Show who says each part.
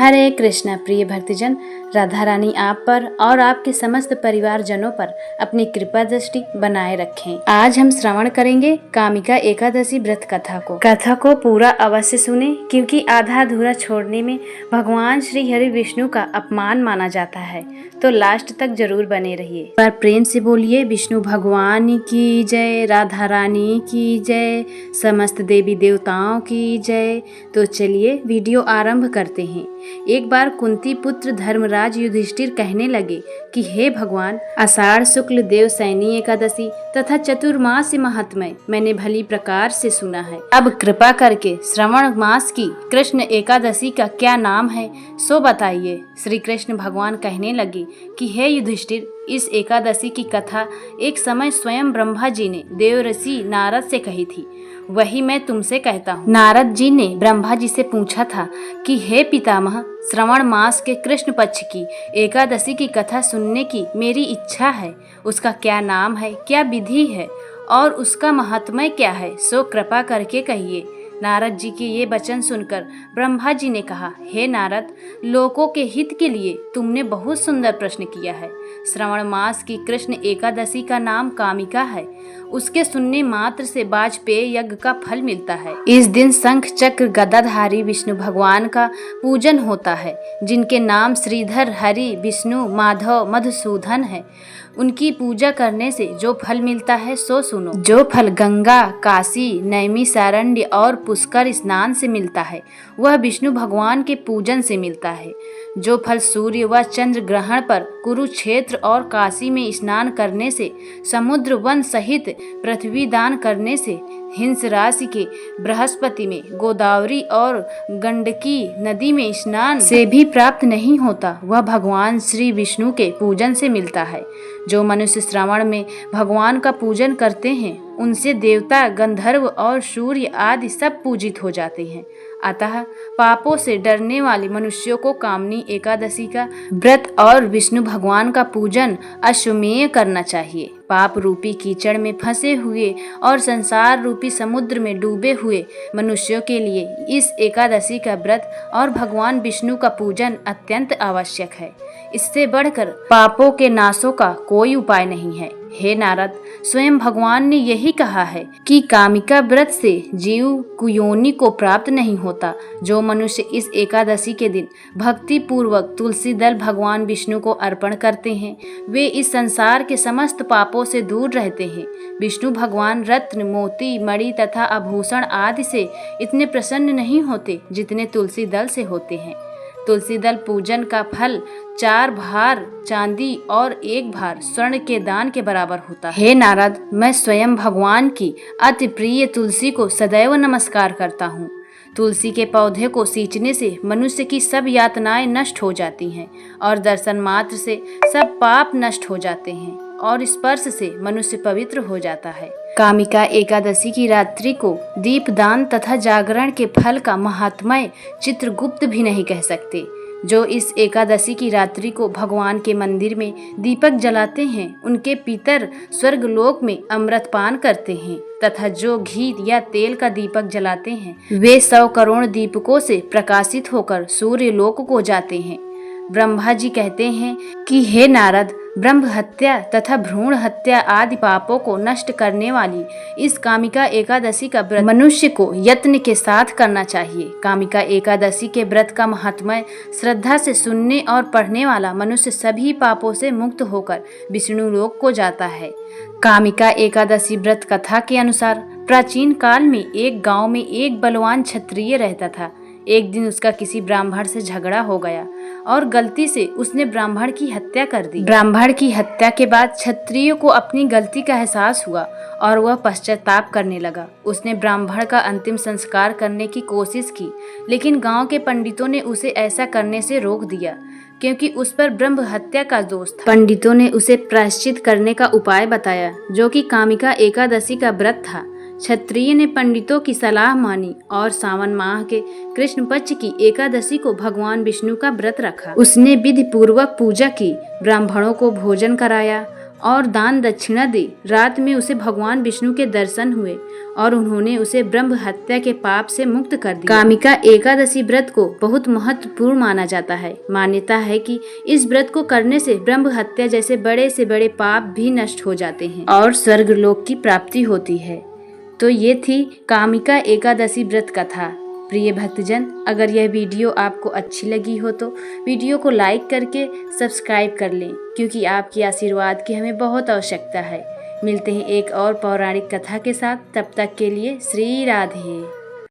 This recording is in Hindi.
Speaker 1: हरे कृष्णा। प्रिय भक्तजन, राधा रानी आप पर और आपके समस्त परिवारजनों पर अपनी कृपा दृष्टि बनाए रखें। आज हम श्रवण करेंगे कामिका एकादशी व्रत कथा को पूरा अवश्य सुने, क्योंकि आधा अधूरा छोड़ने में भगवान श्री हरि विष्णु का अपमान माना जाता है। तो लास्ट तक जरूर बने रहिए। पर प्रेम से बोलिए विष्णु भगवान की जय, राधा रानी की जय, समस्त देवी देवताओं की जय। तो चलिए वीडियो आरंभ करते हैं। एक बार कुंती पुत्र धर्मराज युधिष्ठिर कहने लगे कि हे भगवान, आषाढ़ शुक्ल देवसैनी एकादशी तथा चतुर्मास महात्म्य मैंने भली प्रकार से सुना है। अब कृपा करके श्रावण मास की कृष्ण एकादशी का क्या नाम है सो बताइए। श्री कृष्ण भगवान कहने लगे कि हे युधिष्ठिर, इस एकादशी की कथा एक समय स्वयं ब्रह्मा जी ने देवर्षि नारद से कही थी, वही मैं तुमसे कहता हूँ। नारद जी ने ब्रह्मा जी से पूछा था कि हे पितामह, श्रावण मास के कृष्ण पक्ष की एकादशी की कथा सुनने की मेरी इच्छा है। उसका क्या नाम है, क्या विधि है और उसका महात्म्य क्या है, सो कृपा करके कहिए। नारद जी के ये वचन सुनकर ब्रह्मा जी ने कहा, हे नारद, लोकों के हित के लिए तुमने बहुत सुंदर प्रश्न किया है। श्रावण मास की कृष्ण एकादशी का नाम कामिका है। उसके सुनने मात्र से वाजपेय यज्ञ का फल मिलता है। इस दिन शंख चक्र गदाधारी विष्णु भगवान का पूजन होता है, जिनके नाम श्रीधर, हरि, विष्णु, माधव, मधुसूदन है। उनकी पूजा करने से जो फल मिलता है सो सुनो। जो फल गंगा, काशी, नैमिषारण्य और पुष्कर स्नान से मिलता है, वह विष्णु भगवान के पूजन से मिलता है। जो फल सूर्य व चंद्र ग्रहण पर कुरुक्षेत्र और काशी में स्नान करने से, समुद्र वन सहित पृथ्वी दान करने से, हिंस राशि के बृहस्पति में, गोदावरी और गंडकी नदी में स्नान से भी प्राप्त नहीं होता, वह भगवान श्री विष्णु के पूजन से मिलता है। जो मनुष्य श्रावण में भगवान का पूजन करते हैं, उनसे देवता, गंधर्व और सूर्य आदि सब पूजित हो जाते हैं। अतः पापों से डरने वाले मनुष्यों को कामनी एकादशी का व्रत और विष्णु भगवान का पूजन अश्वमेध करना चाहिए। पाप रूपी कीचड़ में फंसे हुए और संसार रूपी समुद्र में डूबे हुए मनुष्यों के लिए इस एकादशी का व्रत और भगवान विष्णु का पूजन अत्यंत आवश्यक है। इससे बढ़कर पापों के नाशों का कोई उपाय नहीं है। हे नारद, स्वयं भगवान ने यही कहा है कि कामिका व्रत से जीव कुयोनि को प्राप्त नहीं होता। जो मनुष्य इस एकादशी के दिन भक्ति पूर्वक तुलसी दल भगवान विष्णु को अर्पण करते हैं, वे इस संसार के समस्त पापों से दूर रहते हैं। विष्णु भगवान रत्न, मोती, मणि तथा आभूषण आदि से इतने प्रसन्न नहीं होते जितने तुलसी दल से होते हैं। तुलसी दल पूजन का फल 4 भार चांदी और 1 भार स्वर्ण के दान के बराबर होता है। हे नारद, मैं स्वयं भगवान की अति प्रिय तुलसी को सदैव नमस्कार करता हूँ। तुलसी के पौधे को सींचने से मनुष्य की सब यातनाएं नष्ट हो जाती हैं और दर्शन मात्र से सब पाप नष्ट हो जाते हैं और स्पर्श से मनुष्य पवित्र हो जाता है। कामिका एकादशी की रात्रि को दीपदान तथा जागरण के फल का महात्म्य चित्रगुप्त भी नहीं कह सकते। जो इस एकादशी की रात्रि को भगवान के मंदिर में दीपक जलाते हैं, उनके पितर स्वर्गलोक में अमृतपान करते हैं तथा जो घी या तेल का दीपक जलाते हैं, वे 100 करोड़ दीपकों से प्रकाशित होकर सूर्य लोक को जाते हैं। ब्रह्मा जी कहते हैं कि हे नारद, ब्रह्म हत्या तथा भ्रूण हत्या आदि पापों को नष्ट करने वाली इस कामिका एकादशी का व्रत मनुष्य को यत्न के साथ करना चाहिए। कामिका एकादशी के व्रत का महात्म्य श्रद्धा से सुनने और पढ़ने वाला मनुष्य सभी पापों से मुक्त होकर विष्णु लोक को जाता है। कामिका एकादशी व्रत कथा के अनुसार प्राचीन काल में एक गांव में एक बलवान क्षत्रिय रहता था। एक दिन उसका किसी ब्राह्मण से झगड़ा हो गया और गलती से उसने ब्राह्मण की हत्या कर दी। ब्राह्मण की हत्या के बाद क्षत्रिय को अपनी गलती का एहसास हुआ और वह पश्चाताप करने लगा। उसने ब्राह्मण का अंतिम संस्कार करने की कोशिश की, लेकिन गांव के पंडितों ने उसे ऐसा करने से रोक दिया, क्योंकि उस पर ब्रह्म हत्या का दोष था। पंडितों ने उसे प्रायश्चित करने का उपाय बताया, जो कि कामिका एकादशी का व्रत था। क्षत्रिय ने पंडितों की सलाह मानी और सावन माह के कृष्ण पक्ष की एकादशी को भगवान विष्णु का व्रत रखा। उसने विधि पूर्वक पूजा की, ब्राह्मणों को भोजन कराया और दान दक्षिणा दी। रात में उसे भगवान विष्णु के दर्शन हुए और उन्होंने उसे ब्रह्म हत्या के पाप से मुक्त कर दिया। कामिका एकादशी व्रत को बहुत महत्वपूर्ण माना जाता है। मान्यता है कि इस व्रत को करने से ब्रह्म हत्या जैसे बड़े से बड़े पाप भी नष्ट हो जाते हैं और स्वर्ग लोक की प्राप्ति होती है। तो ये थी कामिका एकादशी व्रत कथा। प्रिय भक्तजन, अगर यह वीडियो आपको अच्छी लगी हो तो वीडियो को लाइक करके सब्सक्राइब कर लें, क्योंकि आपके आशीर्वाद की हमें बहुत आवश्यकता है। मिलते हैं एक और पौराणिक कथा के साथ, तब तक के लिए श्री राधे।